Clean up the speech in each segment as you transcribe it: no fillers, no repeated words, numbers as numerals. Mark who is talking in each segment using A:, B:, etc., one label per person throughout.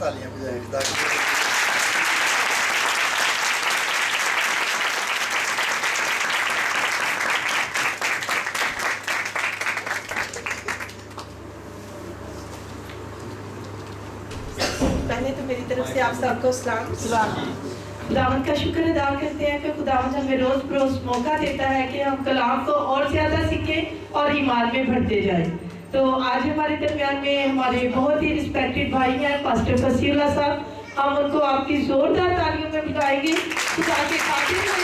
A: तालियां बजाएं ताकि
B: पहले तो मेरी तरफ से आप सबको सलाम। खुदावंद का शुक्र अदा करते हैं कि खुदावंद हमें रोज बरोज मौका देता है कि हम कलाम को और ज्यादा सीखें और ईमान में बढ़ते जाएं। तो आज हमारे दरमियान में हमारे बहुत ही रिस्पेक्टेड भाई हैं पास्टर फसीउल्लाह साहब, हम उनको आपकी जोरदार तालियों में बुलाएंगे। खुदा के खातिर हैं,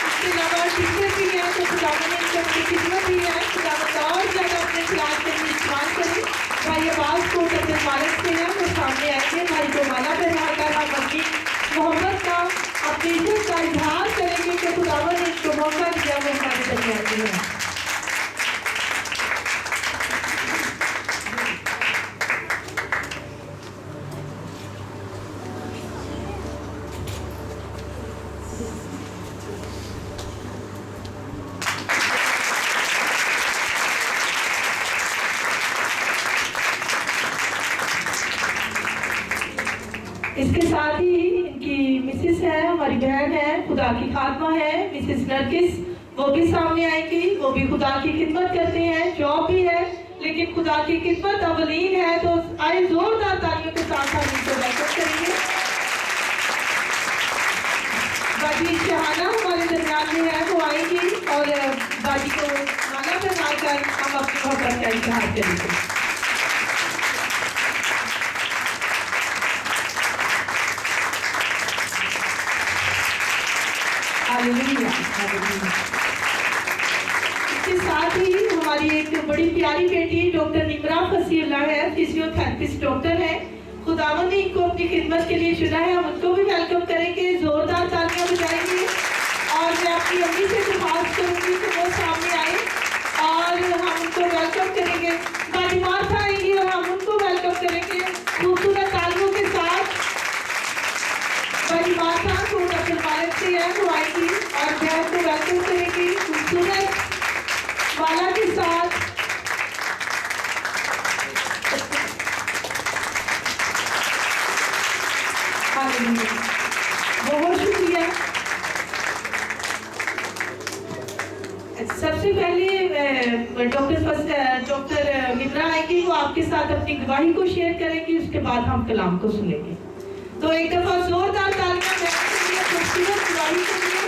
B: इसके अलावा टीचर भी हैं, तो खुदावंद ने इनको अपनी खिदमत दी है। खुदावंद और ज्यादा अपने खिलाफ के लिए इस्तेमाल करें। भाई अब्बास को डॉक्टर मालिक से हैं, वो सामने आएंगे। भाई को माला पहनाकर हम अपनी मोहब्बत का, अपनी इज्जत का इजहार करेंगे कि खुदावंद ने इनको मौका दिया, वो हमारे दरमियान में है। इसके साथ ही इनकी मिसेस है, हमारी बहन है, खुदा की खात्मा है, मिसेस नरगिस, वो भी सामने आएंगी। वो भी खुदा की खिदमत करते हैं, जॉब भी है, लेकिन खुदा की खिदमत अवलीन है। तो आए जोरदार तालियों के साथ हम इनको वेलकम करेंगे। बाजी शहाना हमारे दरमियान में है, वो आएंगी और बाजी को माला पहनाकर हम अपनी मोहब्बत का इजहार करेंगे। इसके साथ ही हमारी एक बड़ी प्यारी बेटी डॉक्टर निमरा फसीउल्लाह है, फिजियोथेरेपिस्ट डॉक्टर है। खुदावंद ने इनको अपनी खिदमत के लिए चुना है, हम उनको भी वेलकम करेंगे, जोरदार तालियां बजाएंगे। और मैं अपनी अम्मी से दरख्वास्त करूंगी कि वो सामने आए और हम उनको वेलकम करेंगे। बाजी मार्था आएंगी और हम उनको वेलकम करेंगे खूबसूरत तालियों के साथ। बाजी मार्था को डॉक्टर मालिक से है, वो आएगी और बहन को वेलकम करेंगी खूबसूरत माला के साथ। बहुत शुक्रिया। सबसे पहले डॉक्टर निमरा आएगी, वो आपके साथ अपनी गवाही को शेयर करेंगी, उसके बाद हम कलाम को सुनेंगे। तो एक दफा जोरदार तालियां बहन के लिए, खूबसूरत गवाही के लिए।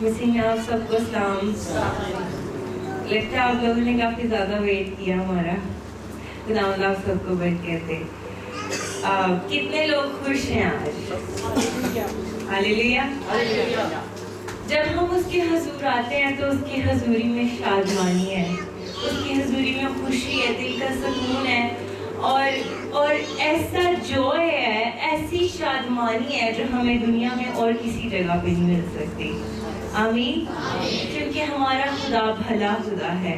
C: मसीह में आप सबको सलाम। लगता है आप लोगों ने काफी ज्यादा वेट किया हमारा। खुदावंद आप सबको बरकत दे। कितने लोग खुश हैं आज? हालेलुया। जब हम उसके हुजूर आते हैं तो उसकी हजूरी में शादमानी है, उसकी हजूरी में खुशी है, दिल का सुकून है और ऐसा जॉय है, ऐसी शादमानी है जो हमें दुनिया में और किसी जगह पे नहीं मिल सकती। आमीन। क्योंकि हमारा खुदा भला खुदा है,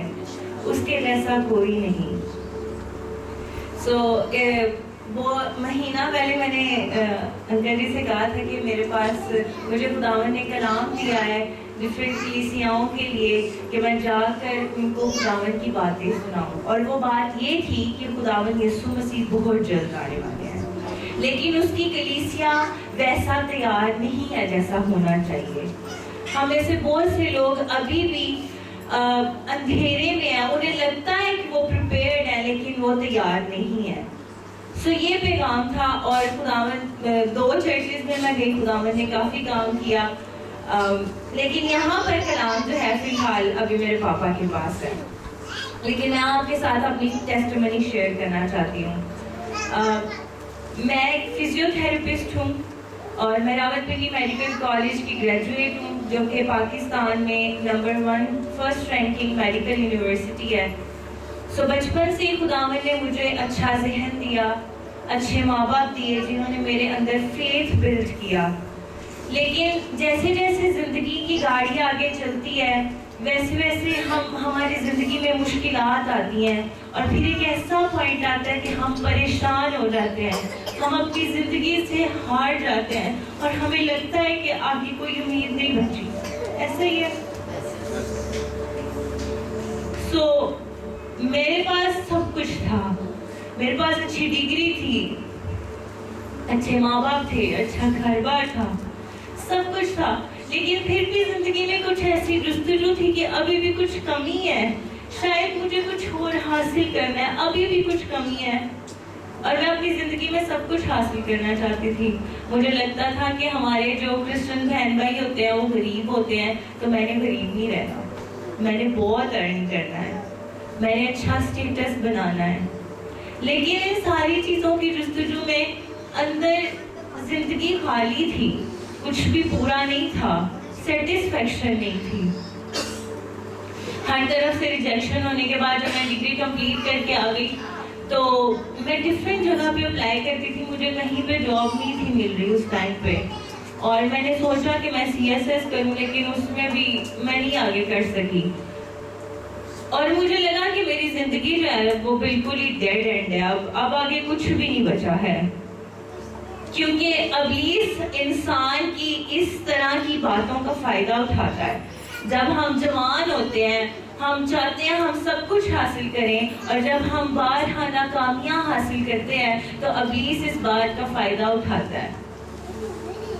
C: उसके जैसा कोई नहीं। वो महीना पहले मैंने अंकल जी से कहा था कि मेरे पास मुझे खुदावंद ने कलाम दिया है डिफरेंट कलीसियाओं के लिए कि मैं जाकर उनको खुदावंद की बातें सुनाऊं। और वो बात ये थी कि खुदावंद यीशु मसीह बहुत जल्द आने वाले हैं, लेकिन उसकी कलीसिया वैसा तैयार नहीं है जैसा होना चाहिए। हमें से बहुत से लोग अभी भी अंधेरे में हैं, उन्हें लगता है कि वो प्रिपेयर्ड है लेकिन वो तैयार नहीं है। सो ये पैगाम था। और खुदावंद 2 चर्चेस में मैं गई, खुदावंद ने काफ़ी काम किया, लेकिन यहाँ पर कलाम जो है फिलहाल अभी मेरे पापा के पास है। लेकिन मैं आपके साथ अपनी टेस्टिमनी शेयर करना चाहती हूँ। मैं एक फिजियोथेरेपिस्ट हूँ और मैं रावलपिंडी मेडिकल कॉलेज की ग्रेजुएट हूँ, जो कि पाकिस्तान में number 1 first ranking medical university है। सो बचपन से खुदावंद ने मुझे अच्छा जहन दिया, अच्छे माँ बाप दिए जिन्होंने मेरे अंदर फेथ बिल्ड किया। लेकिन जैसे जैसे ज़िंदगी की गाड़ी आगे चलती है वैसे वैसे हमारी ज़िंदगी में मुश्किलात आती हैं और फिर एक ऐसा पॉइंट आता है कि हम परेशान हो जाते हैं, हम अपनी ज़िंदगी से हार जाते हैं और हमें लगता है कि आगे कोई उम्मीद नहीं बची। ऐसा ही है। میرے پاس سب کچھ تھا، میرے پاس اچھی ڈگری تھی، اچھے ماں باپ تھے، اچھا گھر بار تھا، سب کچھ تھا، لیکن پھر بھی زندگی میں کچھ ایسی جستجو تھی کہ ابھی بھی کچھ کمی ہے، شاید مجھے کچھ اور حاصل کرنا ہے، ابھی بھی کچھ کمی ہے. اور میں اپنی زندگی میں سب کچھ حاصل کرنا چاہتی تھی. مجھے لگتا تھا کہ ہمارے جو کرسچن بہن بھائی ہوتے ہیں وہ غریب ہوتے ہیں، تو میں نے غریب نہیں رہنا، میں نے بہت ارن کرنا ہے، میں نے اچھا اسٹیٹس بنانا ہے. لیکن ان ساری چیزوں کی جستجو میں اندر زندگی خالی تھی، کچھ بھی پورا نہیں تھا، سیٹسفیکشن نہیں تھی. ہر طرف سے ریجیکشن ہونے کے بعد جب میں ڈگری کمپلیٹ کر کے آ گئی تو میں ڈفرینٹ جگہ پہ اپلائی کرتی تھی، مجھے کہیں پہ جاب نہیں تھی مل رہی اس ٹائم پہ. اور میں نے سوچا کہ میں CSS کروں، لیکن اس میں بھی میں نہیں آگے کر سکی. اور مجھے لگا کہ میری زندگی جو ہے وہ بالکل ہی ڈیڈ اینڈ ہے، اب آگے کچھ بھی نہیں بچا ہے. کیونکہ ابلیس انسان کی اس طرح کی باتوں کا فائدہ اٹھاتا ہے. جب ہم جوان ہوتے ہیں، ہم چاہتے ہیں ہم سب کچھ حاصل کریں، اور جب ہم بارہا ناکامیاں حاصل کرتے ہیں تو ابلیس اس بات کا فائدہ اٹھاتا ہے.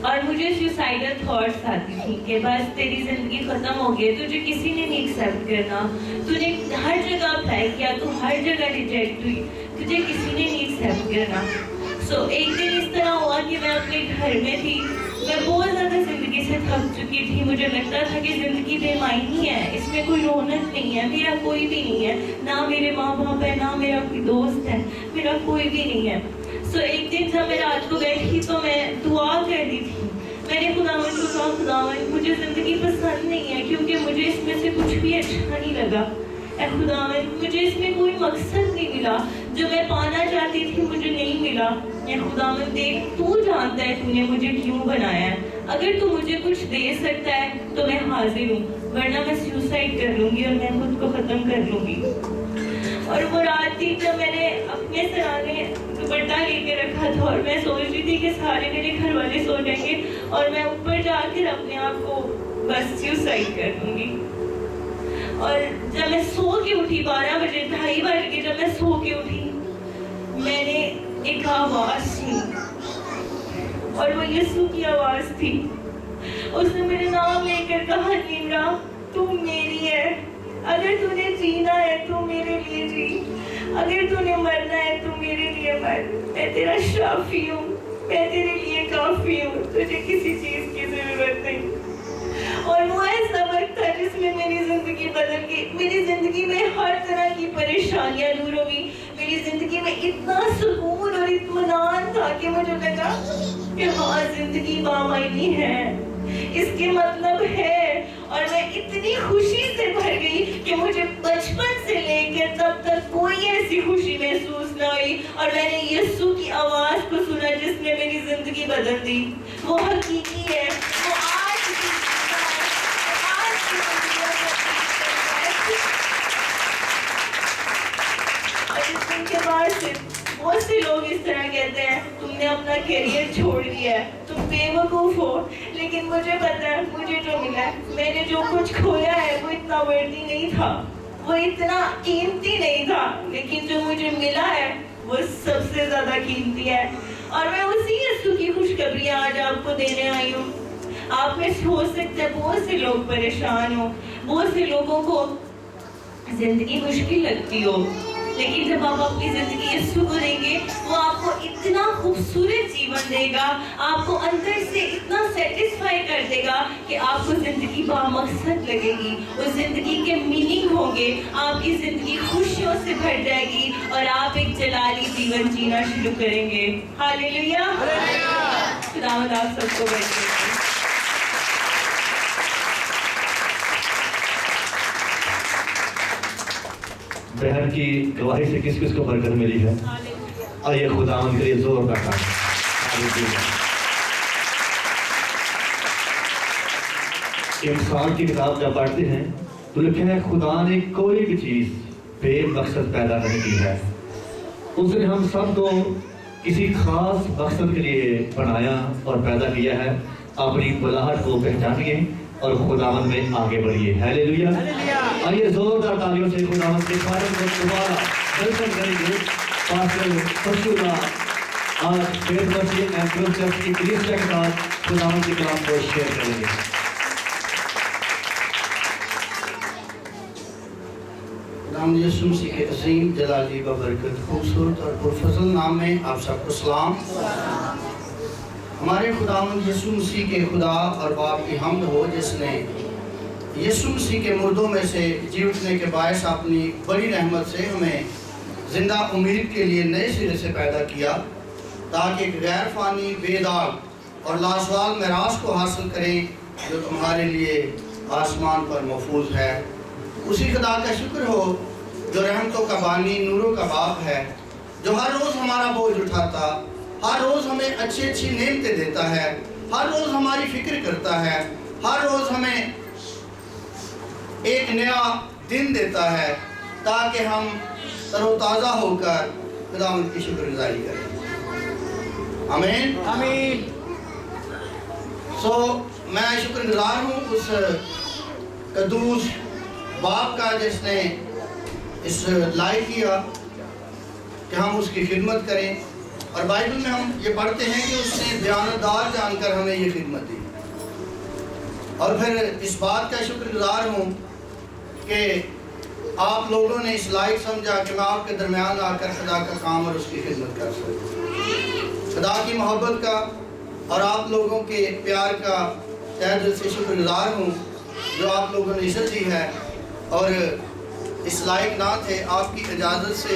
C: اور مجھے سوسائڈل تھاٹس آتی تھی کہ بس تیری زندگی ختم ہو گئی، تجھے کسی نے نہیں ایکسیپٹ کرنا، تو نے ہر جگہ اپلائی کیا، تو ہر جگہ ریجیکٹ ہوئی، تجھے کسی نے نہیں ایکسیپٹ کرنا. ایک دن اس طرح ہوا کہ میں اپنے گھر میں تھی، میں بہت زیادہ زندگی سے تھک چکی تھی. مجھے لگتا تھا کہ زندگی بے معنی ہے، اس میں کوئی رونق نہیں ہے، میرا کوئی بھی نہیں ہے، نہ میرے ماں باپ ہے، نہ میرا کوئی دوست ہے، میرا کوئی بھی نہیں ہے. ایک دن جب میں رات کو بیٹھی تو میں دعا کر دی تھی. میں نے خداوند کو کہا، خداوند مجھے زندگی پسند نہیں ہے، کیونکہ مجھے اس میں سے کچھ بھی اچھا نہیں لگا. اے خداوند مجھے اس میں کوئی مقصد نہیں ملا، جو میں پانا چاہتی تھی مجھے نہیں ملا. اے خداوند دیکھ، تو جانتا ہے تو نے مجھے کیوں بنایا ہے، اگر تو مجھے کچھ دے سکتا ہے تو میں حاضر ہوں، ورنہ میں سیوسائڈ کر لوں گی اور میں خود کو ختم کر لوں گی. اور وہ رات تھی جب میں نے اپنے سرانے دوپٹہ لے کے رکھا تھا، اور میں سوچ رہی تھی کہ سارے میرے گھر والے سو جائیں گے اور میں اوپر جا کر اپنے آپ کو بس سیوسائڈ کر دوں گی. اور جب میں سو کے اٹھی، 12 بجے 2:30 بج کے جب میں سو کے اٹھی، میں نے ایک آواز سنی، اور وہ یسوع کی آواز تھی. اس نے میرے نام لے کر کہا، نیمرا تو میری ہے، اگر تو نے جینا ہے تو میرے لیے جی، اگر تو نے مرنا ہے تو میرے لیے مر. میں تیرا شافی ہوں، میں تیرے لیے کافی ہوں، تجھے کسی چیز کی ضرورت نہیں. اور وہ ایسا وقت تھا جس میں میری زندگی بدل گئی. میری زندگی میں ہر طرح کی پریشانیاں دور ہو گئی. میری زندگی میں اتنا سکون اور اطمینان تھا کہ مجھے لگا کہ ہاں زندگی بامعنی ہے، اس کے مطلب ہے. اور میں اتنی خوشی سے بھر گئی کہ مجھے بچپن سے لے کے تب تک کوئی ایسی خوشی محسوس نہ ہوئی. اور میں نے یسوع کی آواز کو سنا جس نے میری زندگی بدل دی. وہ حقیقی ہے، وہ آج بھی کے بعد سے بہت سے لوگ اس طرح کہتے ہیں، تم نے اپنا کیریئر چھوڑ دیا ہے، تم بے وقوف ہو. لیکن مجھے پتا ہے مجھے جو ملا ہے، میں نے جو کچھ کھویا ہے وہ اتنا ورتھی نہیں تھا، وہ اتنا قیمتی نہیں تھا، لیکن جو مجھے ملا ہے وہ سب سے زیادہ قیمتی ہے. اور میں اسی یسوع کی خوشخبری آج آپ کو دینے آئی ہوں. آپ میں ہو سکتا ہے بہت سے لوگ پریشان ہوں، بہت سے لوگوں کو زندگی مشکل لگتی ہو، لیکن جب آپ اپنی زندگی یسوع کو دیں گے، وہ آپ کو اتنا خوبصورت جیون دے گا، آپ کو اندر سے اتنا سیٹسفائی کر دے گا کہ آپ کو زندگی بامقصد لگے گی. اس زندگی کے میننگ ہوں گے، آپ کی زندگی خوشیوں سے بھر جائے گی، اور آپ ایک جلالی جیون جینا شروع کریں گے. ہاللیلویا. خداوند آپ سب کو برکت دے.
A: بہن کی گواہی سے کس کس کو برکت ملی ہے؟ آئیے خداوند کے لیے زور کا کام. انسان کی کتاب جب پڑھتے ہیں تو لکھا ہے خدا نے کوئی بھی چیز بے مقصد پیدا نہیں کی ہے. اس نے ہم سب کو کسی خاص مقصد کے لیے بنایا اور پیدا کیا ہے. اپنی بلاہٹ کو پہچانیے اور خداوند میں آگے بڑھیے. ہیلیلویا. آئیے زوردار تالیوں سے خداوند کے خادم کو دوبارہ ویلکم کریں گے. پاسٹر خوشبو آج فیض مسیح اینکرل چرچ کی کلیسیا کے ساتھ خداوند کے کلام کو شیئر کریں گے.
D: نام یسوع مسیح کے عظیم جلالی ببرکت خوبصورت اور پرفضل نام میں آپ سب کو سلام. ہمارے خداوند یسوع مسیح کے خدا اور باپ کی حمد ہو جس نے یسوع مسیح کے مردوں میں سے جی اٹھنے کے باعث اپنی بڑی رحمت سے ہمیں زندہ امید کے لیے نئے سرے سے پیدا کیا تاکہ ایک غیر فانی بے داغ اور لازوال میراث کو حاصل کریں جو تمہارے لیے آسمان پر محفوظ ہے. اسی خدا کا شکر ہو جو رحمتوں کا بانی نوروں کا باپ ہے، جو ہر روز ہمارا بوجھ اٹھاتا، ہر روز ہمیں اچھی اچھی نعمتیں دیتا ہے، ہر روز ہماری فکر کرتا ہے، ہر روز ہمیں ایک نیا دن دیتا ہے تاکہ ہم تر و تازہ ہو کر خداوند کی شکر گزاری کریں. آمین آمین. میں شکر گزار ہوں اس قدوس باپ کا جس نے اس لائق کیا کہ ہم اس کی خدمت کریں. اور بائبل میں ہم یہ پڑھتے ہیں کہ اس نے دیانتدار جان کر ہمیں یہ خدمت دی. اور پھر اس بات کا شکر گزار ہوں کہ آپ لوگوں نے اس لائق سمجھا کہ میں آپ کے درمیان آ کر خدا کا کام اور اس کی خدمت کر سکوں. خدا کی محبت کا اور آپ لوگوں کے پیار کا تہہ دل سے شکر گزار ہوں جو آپ لوگوں نے عزت دی ہے اور اس لائق نہ تھے. آپ کی اجازت سے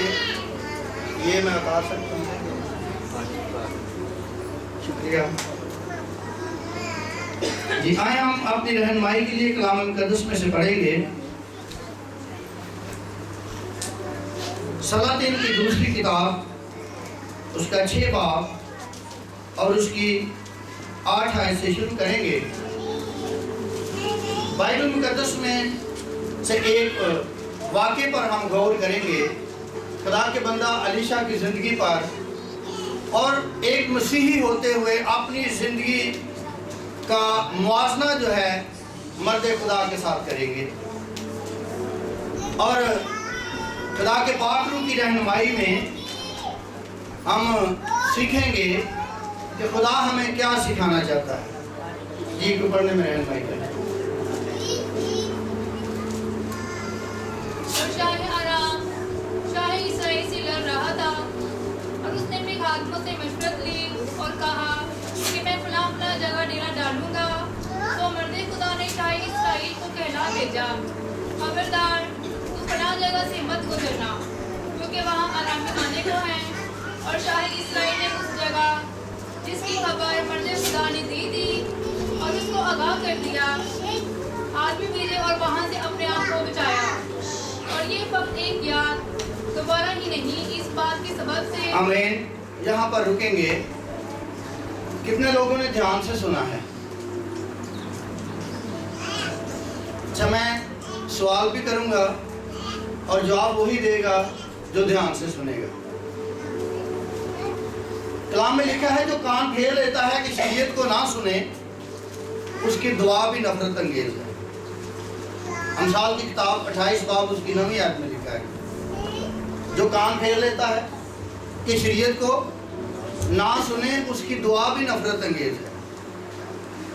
D: یہ میں بتا سکتا ہوں. شکریہ جی. آئیں ہم اپنی رہنمائی کے لیے کلام مقدس میں سے پڑھیں گے سلاطین کی دوسری کتاب اس کا 6 باب اور اس کی 8 آیت سے شروع کریں گے. بائبل مقدس میں سے ایک واقعے پر ہم غور کریں گے، خدا کے بندہ الیشا کی زندگی پر، اور ایک مسیحی ہوتے ہوئے اپنی زندگی کا موازنہ جو ہے مرد خدا کے ساتھ کریں گے. اور خدا کے پاک روح کی رہنمائی میں ہم سیکھیں گے کہ خدا ہمیں کیا سکھانا چاہتا ہے. جی کو پڑھنے میں رہنمائی کریں.
E: شاہ اسرائیل سے لڑ رہا تھا اور اس نے اپنے خادموں سے مشورت لی اور کہا کہ میں فلاں فلاں جگہ ڈیرا ڈالوں گا. تو مرد خدا نے شاہ اسرائیل کو کہلا بھیجا، خبردار تو فلاں جگہ سے مت گزرنا کیونکہ وہاں آرام آنے کو ہے. اور شاہ اسرائیل نے اس جگہ جس کی خبر مرد خدا نے دی اور اس کو آگاہ کر دیا، آدمی بھیجے اور وہاں سے اپنے آپ کو بچایا. اور یہ وقت ایک یاد دوبارہ ہی نہیں اس بات کے سبب سے.
D: آمین. یہاں پر رکیں گے. کتنے لوگوں نے دھیان سے سنا ہے؟ اچھا، میں سوال بھی کروں گا اور جواب وہی دے گا جو دھیان سے سنے گا. کلام میں لکھا ہے جو کان پھیر لیتا ہے کہ شریعت کو نہ سنے اس کی دعا بھی نفرت انگیز ہے. امثال کی کتاب 28 باب اس کی 9 آیت میں لکھا ہے جو کان پھیر لیتا ہے کہ شریعت کو نہ سنے اس کی دعا بھی نفرت انگیز ہے.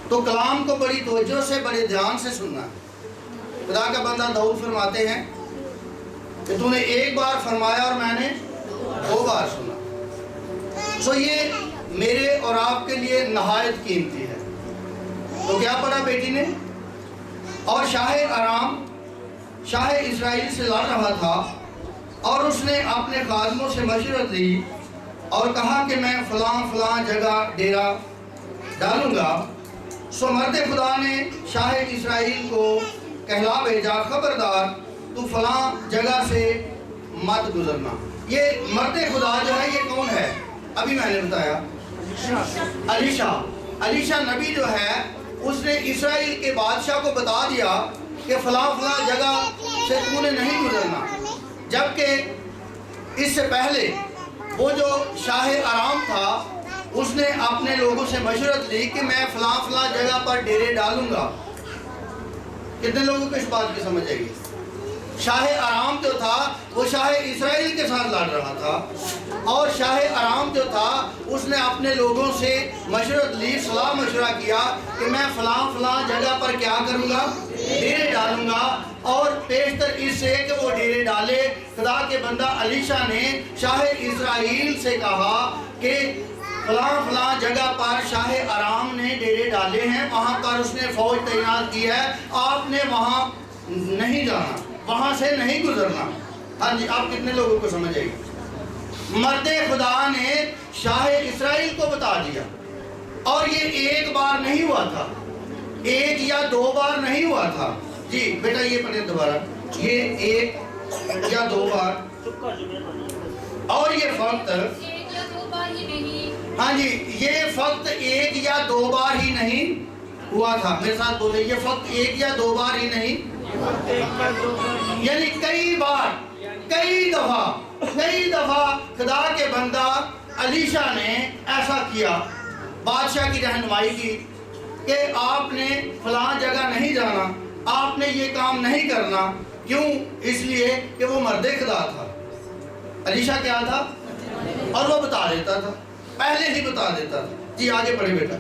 D: تو کلام کو بڑی توجہ سے بڑے دھیان سے سننا ہے. خدا کا بندہ داؤد فرماتے ہیں کہ تو نے ایک بار فرمایا اور میں نے 2 بار سنا. یہ میرے اور آپ کے لیے نہایت قیمتی ہے. تو کیا پڑھا بیٹی نے؟ اور شاہ ارام شاہ اسرائیل سے لڑ رہا تھا اور اس نے اپنے خادموں سے مشورت لی اور کہا کہ میں فلاں فلاں جگہ ڈیرا ڈالوں گا. سو مرد خدا نے شاہ اسرائیل کو کہلا بھیجا، خبردار تو فلاں جگہ سے مت گزرنا. یہ مرد خدا جو ہے یہ کون ہے؟ ابھی میں نے بتایا الیشا نبی جو ہے اس نے اسرائیل کے بادشاہ کو بتا دیا کہ فلاں فلاں جگہ سے تم نے نہیں گزرنا. جبکہ اس سے پہلے وہ جو شاہ ارام تھا اس نے اپنے لوگوں سے مشورت لی کہ میں فلاں فلاں جگہ پر ڈیرے ڈالوں گا. कितने लोगों को इस बात की समझ आएगी? शाह आराम जो था वो शाह इसराइल के साथ लड़ रहा था, और शाह आराम जो था उसने अपने लोगों से मशवरत ली, सलाह मशवरा किया कि मैं फलां जगह पर क्या करूँगा, डेरे डालूंगा। और पेशतर इससे कि वो डेरे डाले, खुदा के बंदा अलीशा ने शाह इसराइल से कहा कि फलां जगह पर शाह आराम ने डेरे डाले हैं, वहाँ पर उसने फौज तैनात की है, आपने वहाँ नहीं जाना, वहाँ से नहीं गुजरना। हाँ जी, आप कितने लोगों को समझ आएगी? मर्दे खुदा ने शाह इसराइल को बता दिया, और ये एक बार नहीं हुआ था, एक या दो बार नहीं हुआ था। जी बेटा ये पढ़े दोबारा, ये एक या दो बार, और ये फक्त
E: एक या दो बार ही नहीं।
D: हाँ जी, ये फक्त एक या दो बार ही नहीं हुआ था। मेरे साथ बोले, ये फक्त एक या दो बार ही नहीं, यानी कई बार, कई दफा खुदा के बंदा अलीशा ने ऐसा किया, बादशाह की रहनुमाई की कि आपने फलां जगह नहीं जाना, आपने ये काम नहीं करना। क्यों? इसलिए कि वो मर्दे खुदा था। अलीशा क्या था? और वो बता देता था, पहले ही बता देता था। जी आगे बढ़े बेटा।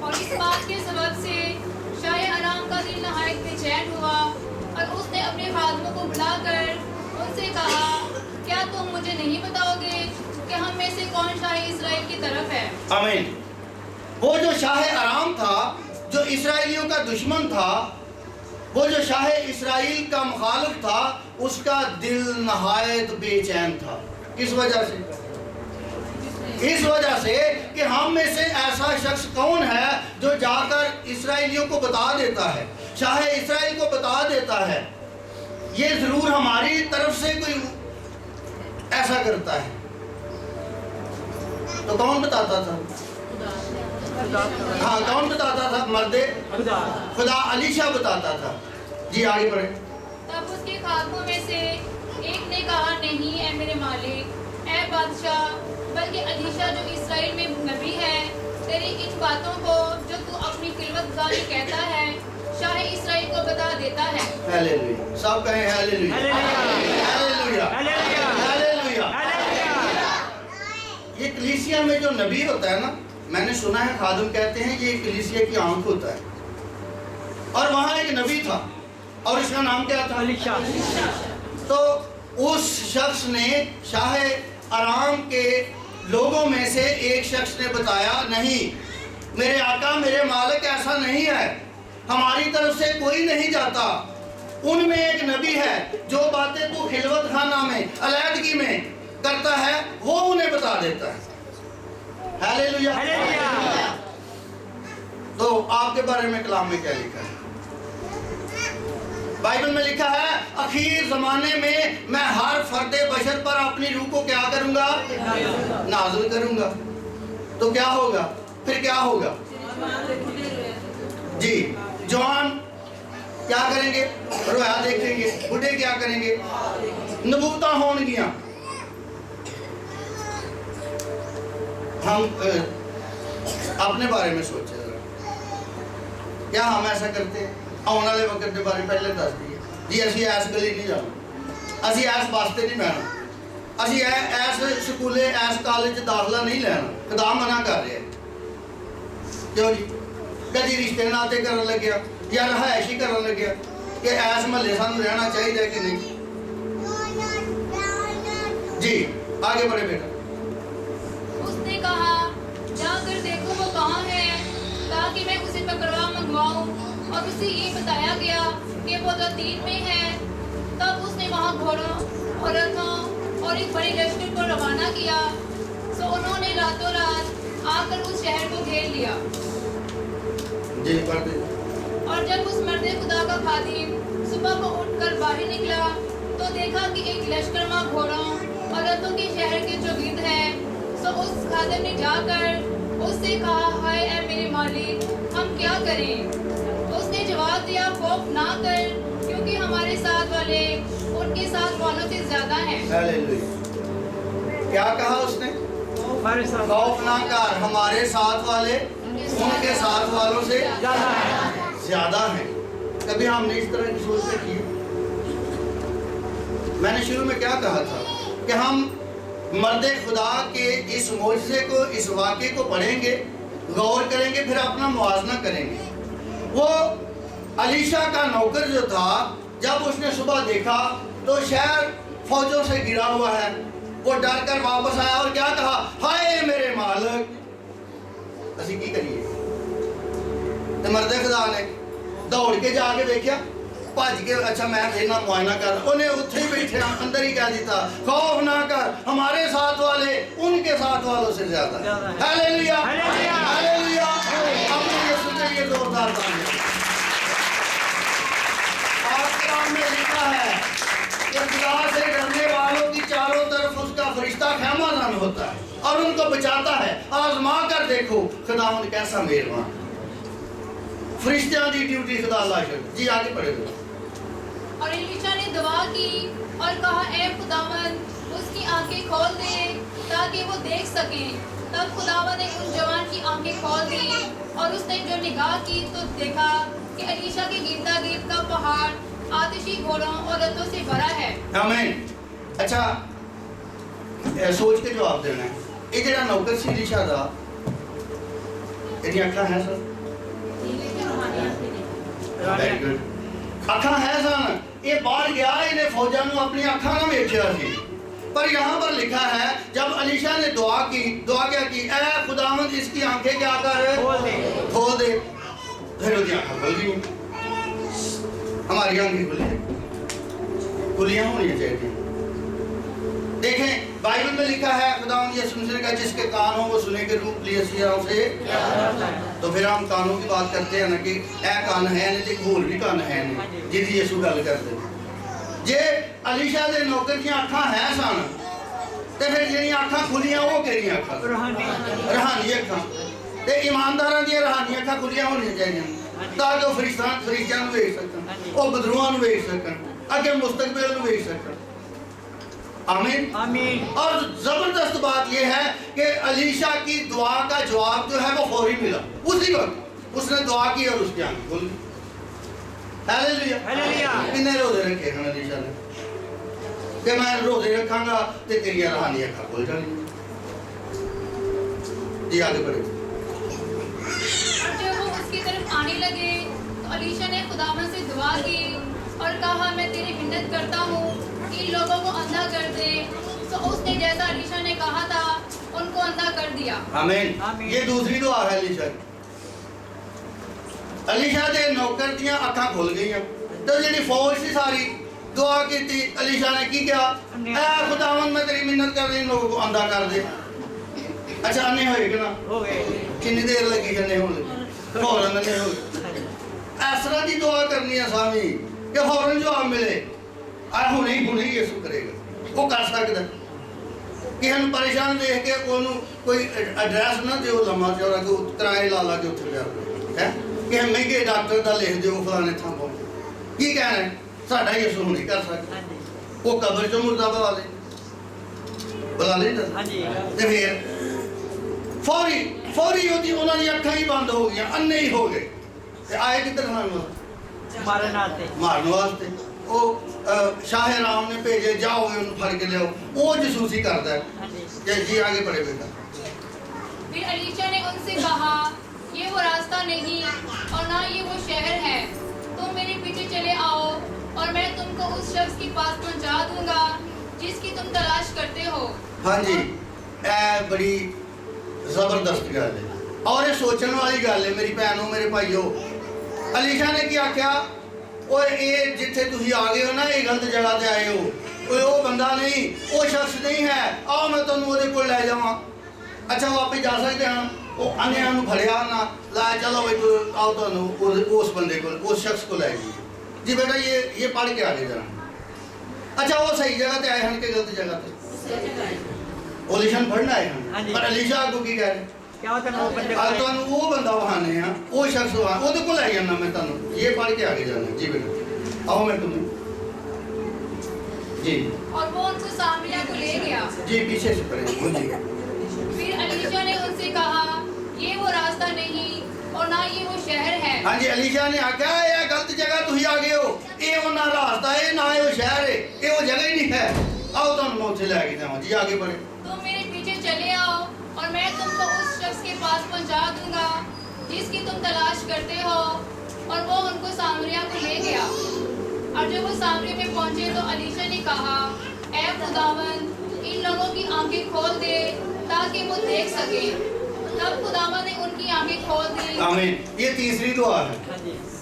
E: और इस बात के सबब से शाह आराम का दिल नहायत बेचैन हुआ, और उसने अपने खादमों को बुलाकर उनसे कहा, क्या तुम मुझे नहीं बताओगे कि हम में से कौन शाह इस्राएल की तरफ है?
D: आमीन। वो जो शाह आराम था, जो इसराइलियों का दुश्मन था, वो जो शाह इसराइल का मुखालिफ था, उसका दिल नहायत बेचैन था। किस वजह से? इस वजह से कि हम में से ऐसा शख्स कौन है जो जाकर इसराइलियों को बता देता है, शाह इसराइल को बता देता है, ये जरूर हमारी तरफ से कोई ऐसा करता है। तो कौन बताता था? हाँ, कौन बताता था? मर्दे खुदा अलीशा बताता था। जी आगे बढ़े।
E: तब उसके खादमों में से एक ने कहा, नहीं ऐ मेरे मालिक, ऐ बादशाह, बल्कि अलीशा जो इस्राएल में नबी है, तेरी इन बातों को जो तू अपनी किल्वतगानी कहता है, शाह इस्राएल को बता देता है।
D: हालेलुया। सब कहें हालेलुया। हालेलुया। हालेलुया। ये कलीसिया में जो नबी होता है ना, मैंने सुना है खादम कहते हैं ये कलीसिया की आंख होता है, और वहाँ एक नबी था, और इसका नाम क्या था? अलीशा। तो उस शख्स ने शाह आराम के लोगों में से एक शख्स ने बताया, नहीं मेरे आका, मेरे मालिक, ऐसा नहीं है, हमारी तरफ से कोई नहीं जाता, उनमें एक नबी है, जो बातें तू खिलवत खाना में, अलैदगी में करता है, वो उन्हें बता देता है। हालेलुया। तो आपके बारे में कलाम में क्या लिखा है? बाइबल में लिखा है, अखीर जमाने में मैं हर फर्दे बशर पर अपनी रूह को क्या करूंगा? नाज़िल करूंगा। तो क्या होगा? फिर क्या होगा? जी, जवान क्या करेंगे? रोया देखेंगे। बूढ़े क्या करेंगे? नबूता होंगियां। हम अपने बारे में सोचे जरा, क्या हम ऐसा करते हैं? आने वाले वक्त के बारे पहले दस दिए जी, असी ऐस गली नहीं जाना, असी ऐस बस से नहीं बहना, असी ऐस स्कूले ऐस कॉलेज दाखला नहीं लेना, खुदा मना कर रहे हैं। क्यों जी? कभी रिश्ते नाते करन लग्या या रहायशी करन लग्या कि ऐस महल्ले सानू रहना चाहिए कि नहीं। जी आगे बढ़े बेटा।
E: उसने कहा, जाकर देखो वो कहाँ है, ताकि मैं उसे पकड़वा मंगवाऊं। और उसे ये बताया गया कि वो लतीन में है। तब उसने वहाँ घोड़ों और रथों और एक बड़ी लश्कर को रवाना किया। सो उन्होंने रातों रात आकर उस शहर को घेर लिया।
D: जी पढ़ते।
E: और जब उस मर्द खुदा का खादिम सुबह को उठकर बाहर निकला, तो देखा कि एक लश्करमा घोड़ों और रथों के शहर के जो गिर्द है। सो उस खादिम ने जाकर उससे कहा, हाय ऐ मेरे मालिक, हम क्या करें? उसने जवाब दिया, खौफ ना कर, क्योंकि हमारे साथ वाले उनके साथ वालों से ज्यादा हैं।
D: हालेलुया। क्या कहा उसने? खौफ ना कर, हमारे साथ वाले उनके साथ वालों से ज्यादा हैं। कभी हमने इस तरह की सोच रखी है? मैंने शुरू में क्या कहा था कि हम मर्द खुदा के इस मौजज़े को, इस वाक़े को पढ़ेंगे, गौर करेंगे, फिर अपना मुआवजा करेंगे। वो अलीशा का नौकर जो था, जब उसने सुबह देखा तो शहर फौजों से घिरा हुआ है, वो डर कर वापस आया और क्या कहा, हाय मेरे मालिक, असी की करिए। तो मर्द खुदा ने दौड़ के जाके देखा, भज के, अच्छा मैं फिर ना मुआयना कर, उन्हें उत्थे ही बैठे अंदर ही कह दिता, खौफ ना कर, हमारे साथ वाले उनके साथ वालों से ज्यादा है। Hallelujah, hallelujah. अपने यीशु के लिए जोरदार तालियां। पाक कलाम में लिखा है कि खुदा से डरने वालों की चारों तरफ उसका फरिश्ता ख़ैमाज़न होता है और उनको बचाता है। आजमा कर देखो खुदावंद कैसा मेहरबान। फरिश्तियां की ड्यूटी खुदा अल्लाह कर। जी आगे पढ़े।
E: और एलीशा ने दुआ की और कहा, ऐ खुदावंद उसकी आंखें खोल दे ताकि वो देख सके। तब खुदावंद ने उस जवान की आंखें खोल दी और उसने जो निगाह की तो देखा कि एलीशा के गिरदा गिर्द का पहाड़ आतिशी घोड़ों और रथों से भरा है।
D: आमीन। अच्छा सोच के जवाब देना है। ये जरा नौकर सी एलीशा दा ਇਹਦੀਆਂ ਅੱਖਾਂ ਹੈ ਸਰ? Very good. ਅੱਖਾਂ ਹੈ ਸਨ। ये बाहर गया, इन्हें फौजा ने अपनी अखा ना वेखिया सी। पर यहाँ पर लिखा है जब अलीशा ने दुआ की, दुआ क्या की, ऐ खुदावंद इसकी आंखें क्या कर, खोल दे। फिर उसकी आंखें खुल गई। हमारी आंखें खुली, खुलियां होनी चाहिए। देखें बाइबल में लिखा है खुदावंद यीशु मसीह का जिसके कान हो वो सुने के रूप लिए सियाओं से। तो फिर हम कानों की बात करते हैं ना कि ए कान है नहीं तो होर भी कान है नहीं जिहदी यीशु गल करते। जे अलीशा दे नौकर दी अखां है सन ते फिर जिहड़ियां अखां खुलियां वो किहड़ियां अखां? रूहानी अखां। ते ईमानदारां दी रूहानी अखां खुलियां होणियां चाहिए ताकि वो फरिश्तियां नूं वेख सकन, वो बदरूआं नूं वेख सकन, अगे मुस्तकबिल नूं वेख सकन। आमीन, आमीन। और जबरदस्त बात यह है कि अलीशा की दुआ का जवाब जो है वो फौरी मिला। उसी वक्त उसने दुआ की और उसकी आंखें खुल गई। Hallelujah, hallelujah. कितने रोजे रखे हैं अलीशा ने कि मैं रोजे रखांगा तो तेरी रूहानी अखां खुल जाएंगी। जी आगे बढ़े।
E: जब वो उसकी तरफ आने लगे तो अलीशा ने खुदावंद से दुआ की और कहा, मैं तेरी मिन्नत करता हूँ इन लोगों को अंधा कर दे। तो उसने जैसा अलीशा ने कहा था उनको अंधा कर दिया।
D: आमीन। ये दूसरी दुआ है अलीशा की। अलीशा दे नौकर दियां अखां खुल गईयां तो जिहड़ी फौज सी सारी दुआ की थी। अलीशा ने की किया, ऐ खुदावंद मैं तेरी मिन्नत कर इन लोगों को अंधा कर दे। अच्छा अन्ने होए कि ना हो गए? कितनी देर लगी अन्ने होने? फौरन अन्ने हो गए। इस तरह की दुआ करनी है स्वामी कि फौरन जवाब मिले। हुणे ही यीशु करेगा, वो कर सकता। कि हम परेशान देख के कोई एड्रैस ना दो लम्मा चौड़ा को किराए ला ला के उत्थे है कि हम महंगे डॉक्टर का लिख दो फलाने थां पहुंच की कहना है साडा यीशु नहीं कर सकता। वो कब्र चों मुर्दा बुला ले ते फिर फौरी होती उन्होंने अखां ही बंद हो गई, अन्ने ही हो गए। आए किधर मारने वास्ते। वो शाह राम ने भेजे, जाओ उन्हें फड़ के लियाओ। वो जसूसी करता है। जी आगे बढ़े बेटा।
E: फिर अलीशा ने उनसे कहा, ये वो रास्ता नहीं और ना ये वो शहर है। तुम मेरे पीछे चले आओ और मैं तुमको उस शख्स के पास पहुंचा दूंगा जिसकी तुम तलाश करते हो।
D: हाँ जी, बड़ी जबरदस्त गल है और ये सोचने वाली गल है मेरी भैनों मेरे भाइयों। अलीशा ने क्या आख्या, और ये जिथे तुसी आ गए हो ना, ये गलत जगह ते आए हो। कोई वो बंदा नहीं, वो शख्स नहीं है, आओ मैं तुहानू ओहदे कोल ले जावां। अच्छा वो आपे जा सकते हैं, वो अन्यां नूं फड़िया ना ला, चलो भाई आओ तुहानू उस बंदे को, उस शख्स को ले जाइए। जी बेटा ये पढ़ के आगे जाना। अच्छा वो सही जगह ते आए हैं कि गलत जगह ते? अलीशा पढ़ना आए हैं, पर अलीशा आपको की कह रहे वो बंदा वहाने है, वो शख्स वहां वो को ले जाना मैं तुहानू, ये पढ़ के आगे जाना। जी बेटा आओ मैं तुम्हें जी।
E: और वो उनको सामरिया को ले गया।
D: जी पीछे से पढ़े।
E: फिर अलीशा ने उनसे कहा, ये वो रास्ता नहीं और ना ये वो शहर है।
D: हाँ जी, अलीशा ने आख्या ये गलत जगह तुम आ गए हो, ये वो ना रास्ता है ना ये वो शहर है, ये वो जगह ही नहीं है। आओ तुम मैं उत्थे लैके जावां जी, आगे बढ़े।
E: तुम मेरे पीछे चले आओ और मैं तुमको उस शख्स के पास पहुंचा दूंगा जिसकी तुम तलाश करते हो। और वो उनको सामरिया को ले गया। और जब वो सामरिया में पहुंचे तो अलीशा ने कहा, ऐ खुदावन, इन लोगों की आंखें खोल दे ताकि वो देख सके। तब खुदावन ने उनकी आंखें खोल दी।
D: आमीन। ये तीसरी दुआ है,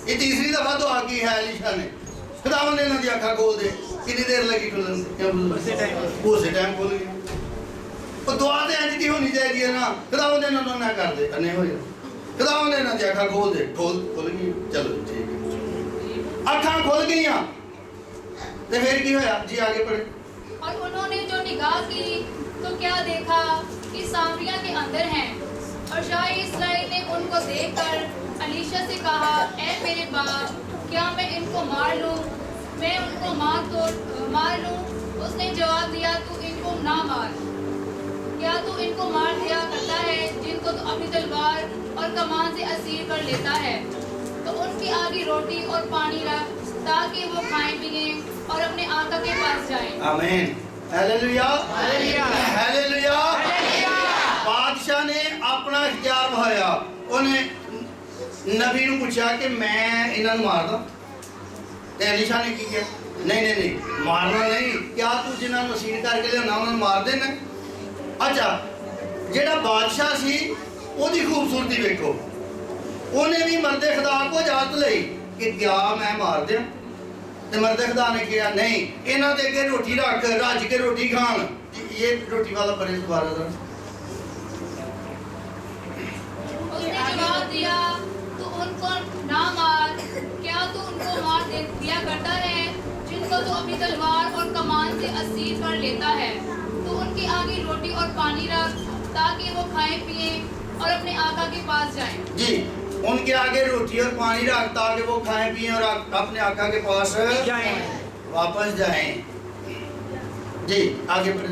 D: ये तीसरी दफा दुआ की है अलीशा ने। खुदावन ने इन्हां दी अखां खोल दे। कितनी देर लगी खुलन? उसी टाइम खोल गई। तो दुआ तो इंज दी होनी चाहिए ना, खुदावन ने इन्हां नूं ना कर दे अन्ने हो जाए। खुदावन ने इन्हां दी अखां खोल दे, खोल गई। चलो ठीक है, अखां खुल गईयां ते फिर की होया जी, आगे पढ़े।
E: और उन्होंने जो निगाह की तो क्या देखा कि सामरिया के अंदर हैं। और शाह इस्राएल ने उनको देखकर अलीशा से कहा, ऐ मेरे बाप, क्या मैं इनको मार लूं? मैं उनको मार लूं? उसने जवाब दिया, तू इनको ना मार। क्या तू इनको मार दिया करता है जिनको तू अपनी तलवार और कमान से असीर कर लेता है? तो उनकी आगे रोटी और पानी रख ताकि वो खाएं पिएं और अपने आका के पास जाएं।
D: आमीन। Hallelujah, hallelujah. बादशाह ने अपना इख्तियार बहाया। उन्हें नबी ने पूछा कि मैं इन्हां नूं मार दा? ते अलीशा ने की किया? नहीं, मारना नहीं। क्या तू जिन्हां नूं असीर करके लियाना उन्हां नूं मार देना? अच्छा, जेड़ा बादशाह सी ओदी खूबसूरती देखो। उन्हें भी मर्दे खुदा को इजाजत लई कि क्या मैं मार दिया? ते मर्दे खुदा ने कहा नहीं, इन्हां दे अगे रोटी रख, रज के रोटी खान। ये रोटी वाला परे दोबारा जरा।
E: उसने जवाब दिया, तू उनको ना मार। क्या तू उनको मार दिया करता है जिनको तू अपनी तलवार और कमान से असीर कर लेता है? तो उनके आगे रोटी और पानी रख ताकि वो खाएं पिएं और अपने आका के पास जाएं।
D: जी, उनके आगे रोटी और पानी रख ताकि वो खाएं पिएं और अपने आका के पास वापस जाएं। जी, आगे बढ़े।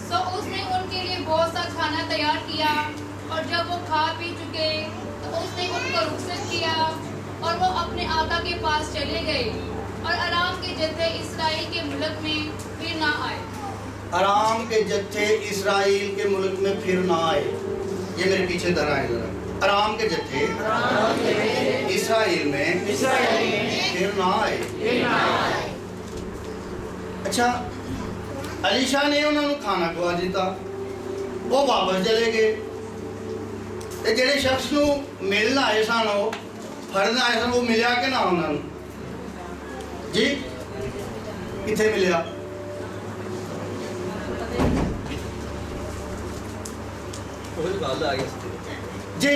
E: तो उसने उनके लिए बहुत सा खाना तैयार किया और जब वो खा पी चुके तो उसने उनको रुखसत किया और वो अपने आका के पास चले गए और आराम के जत्थे इसराइल के मुल्क में फिर ना आए।
D: आराम के जत्थे इसराइल के मुल्क में फिर ना आए। ये मेरे पीछे दोहराएं जरा। आराम के जत्थे इसराइल में फिर ना आए। अच्छा, अलीशा ने उन्होंने खाना खवा दिता, वो वापस चले गए। ते जेड़े शख्स नूं मिलन आए सन, वो फड़न आए सन, वो मिलिया कि ना उन्होंने? जी, किथे मिलिया? जी,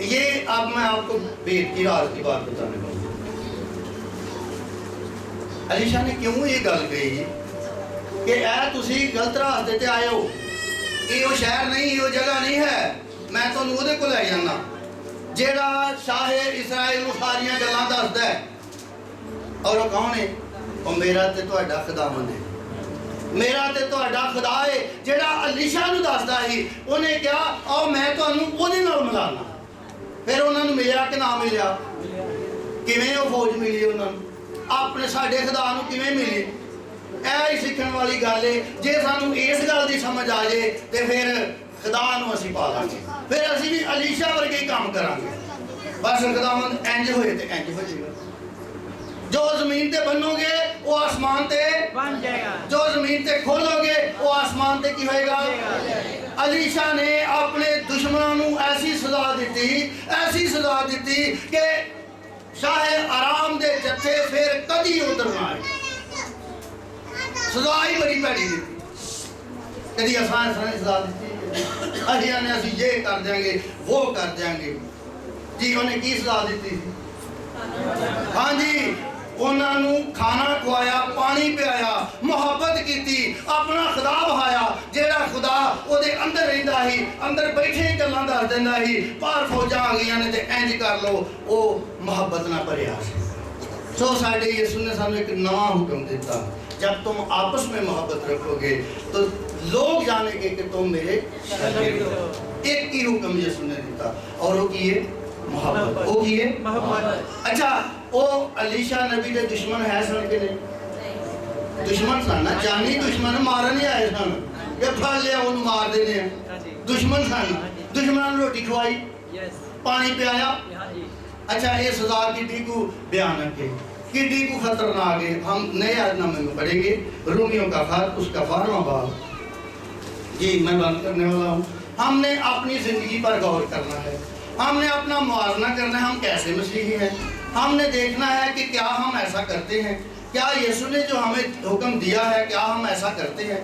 D: ये अब मैं आपको भेद की राज की बात बताने वाला हूं। अलीशा ने क्यों ये गल कही कि ऐ तुसी गलत रास्ते ते आए हो, ये वो शहर नहीं, ये वो जगह नहीं है, मैं तुहानू उहदे कोल ले जाना जेड़ा शाह इसराइल नूं सारियां गल्लां दसदा है। और वो कौन है? वो मेरा ते तुहाडा खुदावंद है, मेरा ते तुहाडा खुदा है जेड़ा अलीशा नूं दसदा ही। उहने कहा आओ मैं तुहानू ओहदे नाल मिलाना। फिर उन्हां नूं मिलिया कि ना मिलिया? किवें वो फौज मिली उन्हां नूं? अपने साडे खुदा नूं किवें मिली? ऐ ही सीखण वाली गल है। जे सानू इस गल दी समझ आ जाए ते फिर खुदा नूं असीं पा लांगे, फिर असीं भी अलीशा वर्गे ही काम करांगे। बस खुदावंद इंज होए ते इंज हो जाएगा। जो जमीन ते बनोगे वो आसमान ते बन जाएगा, जो जमीन ते खोलोगे वो आसमान ते की होएगा। अलीशा ने अपने दुश्मनों नूं ऐसी सजा दी कि शाह आराम दे जत्थे फिर कदी उधर ना आए। सजा ही बड़ी भैड़ी दी। कदी आसान सजा दी ने असीं ये कर देंगे वो कर देंगे। जी, उन्हें की सजा दी थी? हाँ जी, उन्होंने खाना खवाया, पानी पियाया, मुहब्बत की, अपना खुदा बहाया जेड़ा खुदा ओदे अंदर रहिंदा ही, अंदर बैठे ही गल्लां दस दिंदा ही। बाहर फौजां आ गईयां ने ते इंज कर लो, वो मुहब्बत ना भरिया। सो साडे यीशु ने सानू एक नवा हुक्म दिता, जब तुम आपस में मोहब्बत रखोगे तो लोग जानेंगे कि तुम मेरे शागिर्द हो। एक ही हुक्म यीशु ने दिता और वो की है मोहब्बत। वो की है मोहब्बत। अच्छा, وہ अलीशा नबी के दुश्मन है सन के नहीं? दुश्मन सन ना, जानी दुश्मन मारन ही आए सन, ये फड़ लिया उन्हें मार देने हैं। दुश्मन सन, दुश्मन ने रोटी खवाई, पानी पिलाया। अच्छा ये सजा किड्डी को भयानक है, किड्डी को खतरनाक है। हम नए आयतनामे में पढ़ेंगे रोमियो का खत उसका 12वां बाब। जी मैं बात करने वाला हूँ। हमने अपनी जिंदगी पर गौर करना है, हमने अपना मुआवजा करना है, हम कैसे मसीही हैं। हमने देखना है कि क्या हम ऐसा करते हैं, क्या यीशु ने जो हमें हुक्म दिया है क्या हम ऐसा करते हैं,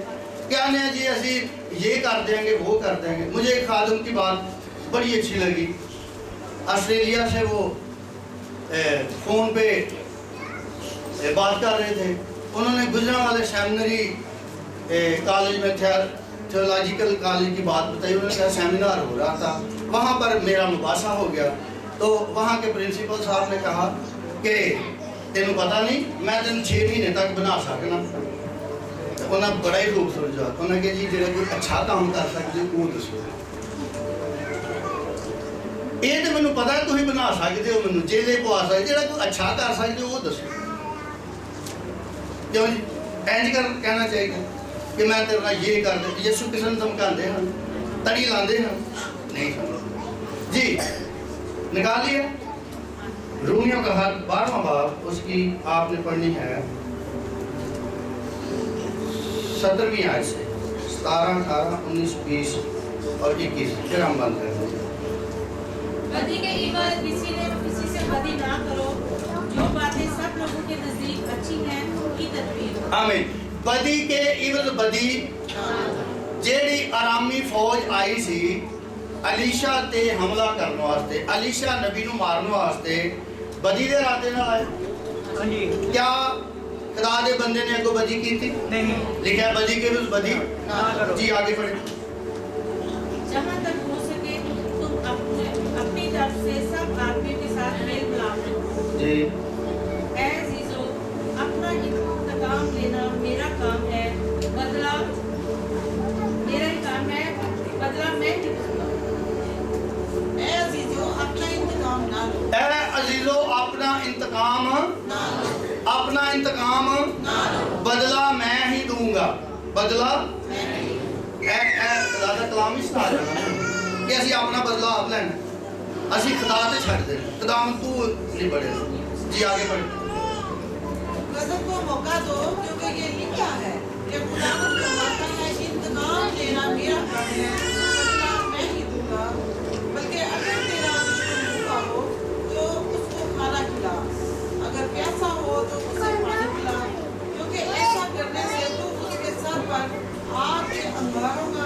D: क्या नहीं जी असी ये कर देंगे वो कर देंगे। मुझे एक खादम की बात बड़ी अच्छी लगी, ऑस्ट्रेलिया से वो फ़ोन पे बात कर रहे थे। उन्होंने गुजरांवाले सेमिनरी कॉलेज में थियोलॉजिकल कॉलेज की बात बताई। उन्होंने कहा सेमिनार हो रहा था, वहाँ पर मेरा मुबासा हो गया। तो वहाँ के प्रिंसिपल साहब ने कहा कि तेनों पता नहीं मैं तेन 6 महीने तक बना सकना। तो उन्हें बड़ा ही खूबसूरत जवाब, उन्होंने कहा जी जो कोई अच्छा काम कर सकते वो दसो। ये तो मैंने पता है तुम बना सकते हो, मैंने जेले पवा सकते, जो कोई अच्छा कर सकते हो वो दसो। क्यों जी इंज कर कहना चाहिए कि मैं तेरे नाल ये कर दे। यीशु किसी धमकाते हैं, तड़ी लाते हैं, नहीं जी। निकाल लिया रोमियो का खत 12वां बाब, उसकी आपने पढ़नी है 17वीं आयत से 17, 18, 19, 20 और 21। फिर हम बंद कर देंगे।
F: बदी के इवज किसी से बदी ना करो, जो बातें सब लोगों के नजदीक अच्छी हैं उनकी तदबीर।
D: आमीन। बदी के इवज बदी जेड़ी आरामी फौज आई सी अलीशा ते हमला करने वास्ते, अलीशा नबी नू मारने वास्ते बदी दे राते नाल आए। क्या खुदा दे बंदे ने अगो बदी की थी? नहीं। लिखा है बदी के भी बदी ना करो। जी आगे पढ़े।
F: जहाँ तक हो सके तुम अपनी तरफ से सब आदमियों के साथ मेल मिलाप रखो। जी। ऐ अजीजों, अपना इंतकाम लेना मेरा काम है, बदला मेरा ही काम है, बदला मैं ही दूंगा। ऐ अजीजों, अपना इंतकाम ना लो।
D: ऐ अजीजों, अपना इंतकाम
F: ना लो।
D: अपना इंतकाम
F: ना लो।
D: बदला मैं ही दूंगा। बदला
F: मैं नहीं।
D: खुदा दा कलाम ही सुना देना कि असी अपना बदला आप लेना, असी खुदा ते छड़ देना, खुदा तू नहीं बड़े। जी आगे बढ़े।
F: गज़ब को मौका दो, क्योंकि ये लिखा है कि खुदावंद फरमाता है इंतकाम लेना मेरा काम है, बदला मैं ही दूंगा। बल्कि अगर तेरा दुश्मन भूखा हो तो उसको खाना खिला, अगर प्यासा हो तो उसे पानी पिला, क्योंकि ऐसा करने से तू उसके सर पर आग के अंगारों का